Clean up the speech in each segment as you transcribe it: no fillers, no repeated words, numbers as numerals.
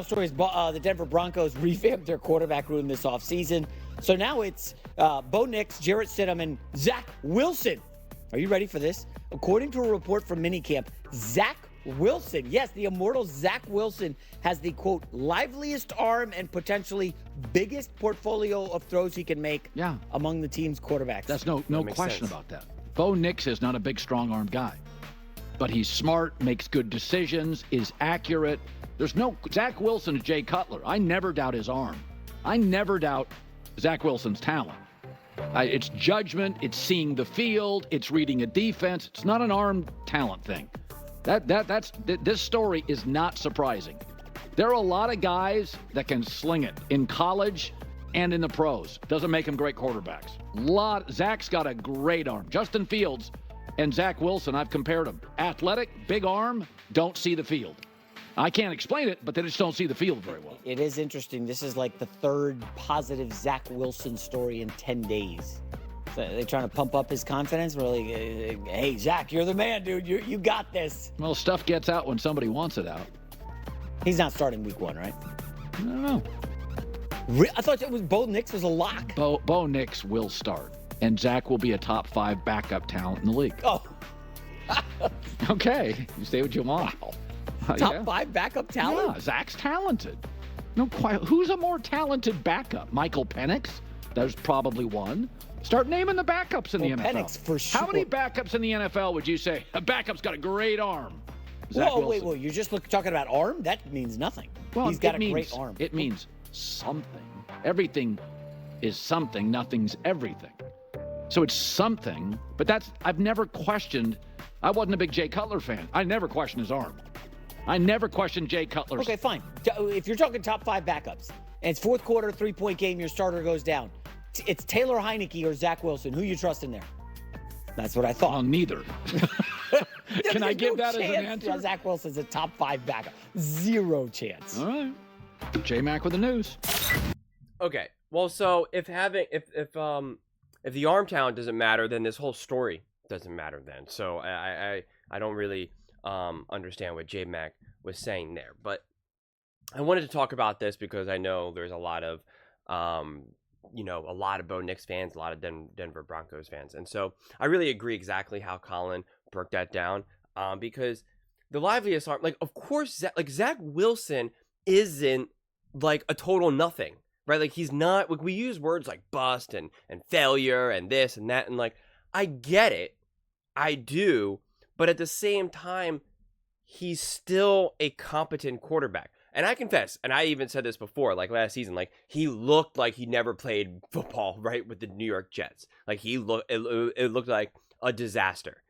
Story is the Denver Broncos revamped their quarterback room this offseason. So now it's Bo Nix, Jarrett Stidham, and Zach Wilson. Are you ready for this? According to a report from minicamp, Zach Wilson, yes, the immortal Zach Wilson, has the, quote, liveliest arm and potentially biggest portfolio of throws he can make among the team's quarterbacks. That's no question about that. Bo Nix is not a big, strong-armed guy. But he's smart, makes good decisions, is accurate. There's no Zach Wilson is Jay Cutler. I never doubt his arm. I never doubt Zach Wilson's talent. It's judgment. It's seeing the field. It's reading a defense. It's not an arm talent thing. This story is not surprising. There are a lot of guys that can sling it in college and in the pros. Doesn't make them great quarterbacks. Zach's got a great arm. Justin Fields and Zach Wilson, I've compared them. Athletic, big arm, don't see the field. I can't explain it, but they just don't see the field very well. It is interesting. This is like the third positive Zach Wilson story in 10 days. So they're trying to pump up his confidence. We're like, hey, Zach, you're the man, dude. You got this. Well, stuff gets out when somebody wants it out. He's not starting week 1, right? I don't know. I thought it was Bo Nix was a lock. Bo Nix will start, and Zach will be a top 5 backup talent in the league. Oh. Okay. You say what you want. Wow. Top 5 backup talent? Yeah, Zach's talented. No, who's a more talented backup? Michael Penix? There's probably one. Start naming the backups in the NFL. Penix for sure. How many backups in the NFL would you say a backup's got a great arm? Whoa, wait, you're just talking about arm? That means nothing. Well, he's got a great arm. It means something. Everything is something. Nothing's everything. So it's something, but I've never questioned. I wasn't a big Jay Cutler fan. I never questioned his arm. I never questioned Jay Cutler's. Okay, fine. If you're talking top 5 backups, and it's fourth quarter, 3-point game, your starter goes down, it's Taylor Heineke or Zach Wilson. Who you trust in there? That's what I thought. Well, neither. Can I give that as an answer? Yeah, Zach Wilson's a top 5 backup. 0 chance. All right. J-Mac with the news. Okay. Well, so if the arm talent doesn't matter, then this whole story doesn't matter then. So I don't really understand what J-Mac was saying there. But I wanted to talk about this because I know there's a lot of Bo Nix fans, a lot of Denver Broncos fans. And so I really agree exactly how Colin broke that down because the liveliest arm, like, of course, Zach Wilson isn't like a total nothing, right? Like, he's not, like, we use words like bust and failure and this and that. And like, I get it. I do. But at the same time, he's still a competent quarterback. And I confess, and I even said this before, like last season, like he looked like he never played football, right, with the New York Jets. Like it looked like a disaster.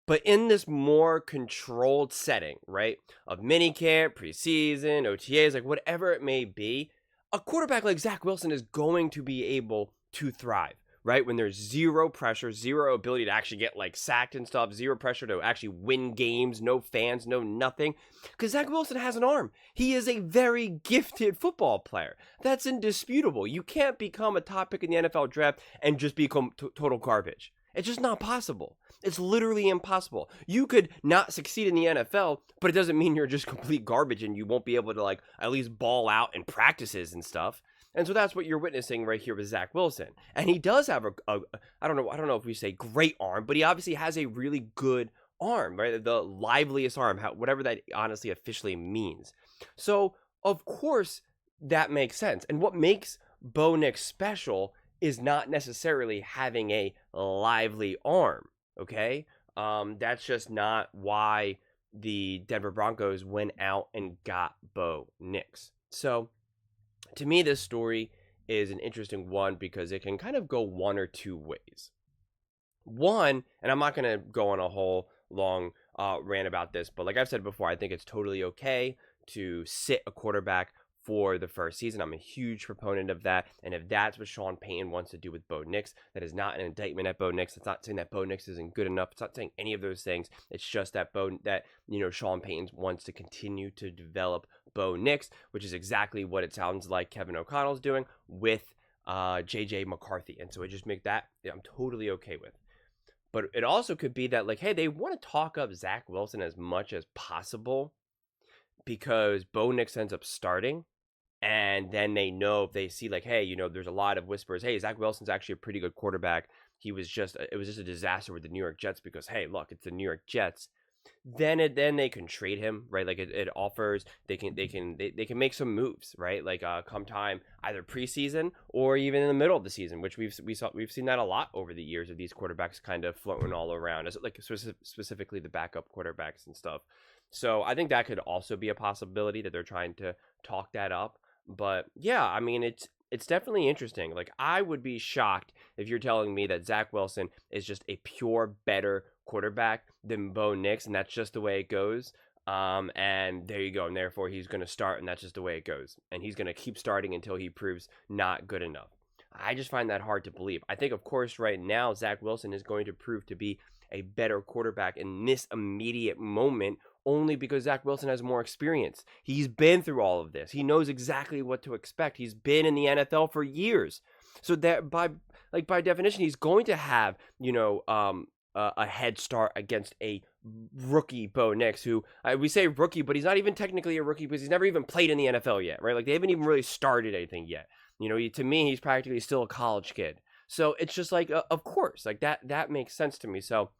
But in this more controlled setting, right, of minicamp, preseason, OTAs, like whatever it may be, a quarterback like Zach Wilson is going to be able to thrive. Right? When there's zero pressure, zero ability to actually get like sacked and stuff, zero pressure to actually win games, no fans, no nothing. Because Zach Wilson has an arm. He is a very gifted football player. That's indisputable. You can't become a top pick in the NFL draft and just become total garbage. It's just not possible. It's literally impossible. You could not succeed in the NFL, but it doesn't mean you're just complete garbage and you won't be able to like at least ball out in practices and stuff. And so that's what you're witnessing right here with Zach Wilson. And he does have I don't know if we say great arm, but he obviously has a really good arm, right? The liveliest arm, whatever that honestly officially means. So, of course, that makes sense. And what makes Bo Nix special is not necessarily having a lively arm, okay? That's just not why the Denver Broncos went out and got Bo Nix. So, to me, this story is an interesting one because it can kind of go one or two ways. One, and I'm not going to go on a whole long rant about this, but like I've said before, I think it's totally okay to sit a quarterback for the first season. I'm a huge proponent of that. And if that's what Sean Payton wants to do with Bo Nix, that is not an indictment at Bo Nix. It's not saying that Bo Nix isn't good enough. It's not saying any of those things. It's just that Sean Payton wants to continue to develop Bo Nix, which is exactly what it sounds like Kevin O'Connell's doing with JJ McCarthy. And so I just make that I'm totally okay with. But it also could be that, like, hey, they want to talk up Zach Wilson as much as possible because Bo Nix ends up starting. And then they know, if they see like, hey, there's a lot of whispers. Hey, Zach Wilson's actually a pretty good quarterback. It was just a disaster with the New York Jets because, hey, look, it's the New York Jets. Then they can trade him, right? Like it offers, they can make some moves, right? Like come time either preseason or even in the middle of the season, which we've seen that a lot over the years of these quarterbacks kind of floating all around, as like specifically the backup quarterbacks and stuff. So I think that could also be a possibility that they're trying to talk that up. But yeah, I mean, it's definitely interesting. Like, I would be shocked if you're telling me that Zach Wilson is just a pure better quarterback than Bo Nix, and that's just the way it goes. And there you go. And therefore, he's going to start, and that's just the way it goes. And he's going to keep starting until he proves not good enough. I just find that hard to believe. I think, of course, right now, Zach Wilson is going to prove to be a better quarterback in this immediate moment, only because Zach Wilson has more experience. He's been through all of this. He knows exactly what to expect. He's been in the NFL for years. So that by definition, he's going to have, a head start against a rookie Bo Nix, who we say rookie, but he's not even technically a rookie because he's never even played in the NFL yet, right? Like, they haven't even really started anything yet. To me, he's practically still a college kid. So it's just like, of course, like that makes sense to me. So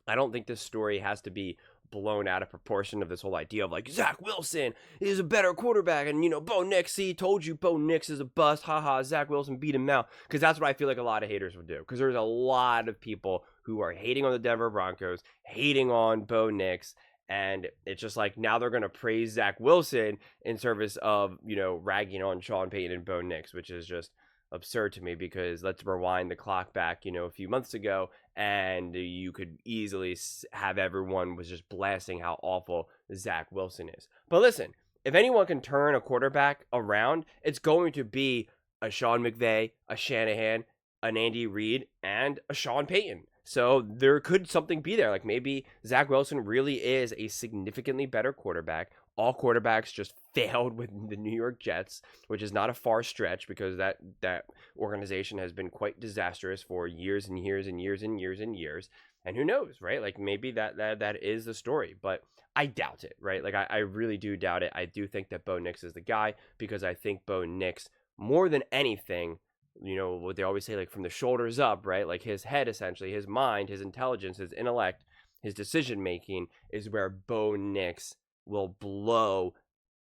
I don't think this story has to be blown out of proportion of this whole idea of like, Zach Wilson is a better quarterback, and Bo Nix, see, told you Bo Nix is a bust, haha, Zach Wilson beat him out. Because that's what I feel like a lot of haters would do, because there's a lot of people who are hating on the Denver Broncos, hating on Bo Nix, and it's just like, now they're going to praise Zach Wilson in service of ragging on Sean Payton and Bo Nix, which is just absurd to me. Because let's rewind the clock back a few months ago, and you could easily have everyone was just blasting how awful Zach Wilson is. But listen, if anyone can turn a quarterback around, it's going to be a Sean McVay, a Shanahan, an Andy Reid, and a Sean Payton. So there could something be there. Like, maybe Zach Wilson really is a significantly better quarterback. All quarterbacks just failed with the New York Jets, which is not a far stretch, because that organization has been quite disastrous for years and years and years and years and years. And who knows, right? Like, maybe that is the story, but I doubt it, right? Like, I really do doubt it. I do think that Bo Nix is the guy, because I think Bo Nix, more than anything, what they always say, like, from the shoulders up, right? Like, his head, essentially, his mind, his intelligence, his intellect, his decision making is where Bo Nix will blow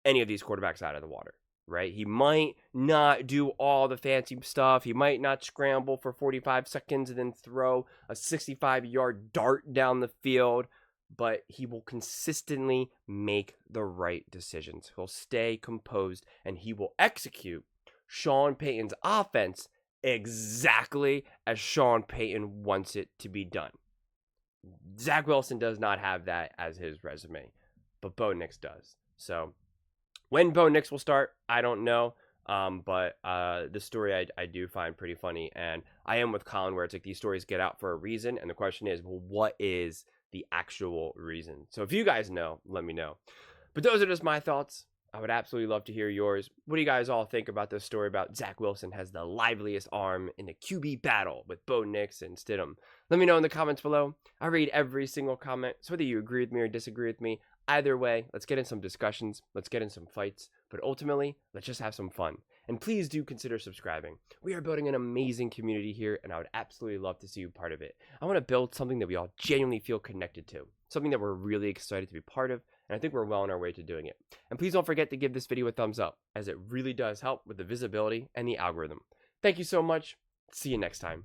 any of these quarterbacks out of the water, right? He might not do all the fancy stuff. He might not scramble for 45 seconds and then throw a 65-yard dart down the field, but he will consistently make the right decisions. He'll stay composed, and he will execute Sean Payton's offense exactly as Sean Payton wants it to be done. Zach Wilson does not have that as his resume, but Bo Nix does. So when Bo Nix will start, I don't know. But this story I do find pretty funny, and I am with Colin, where it's like, these stories get out for a reason, and the question is, well, what is the actual reason? So if you guys know, let me know. But those are just my thoughts. I would absolutely love to hear yours. What do you guys all think about this story about Zach Wilson has the liveliest arm in the QB battle with Bo Nix and Stidham? Let me know in the comments below. I read every single comment, so whether you agree with me or disagree with me, either way, let's get in some discussions, let's get in some fights, but ultimately, let's just have some fun. And please do consider subscribing. We are building an amazing community here, and I would absolutely love to see you part of it. I want to build something that we all genuinely feel connected to, something that we're really excited to be part of, and I think we're well on our way to doing it. And please don't forget to give this video a thumbs up, as it really does help with the visibility and the algorithm. Thank you so much. See you next time.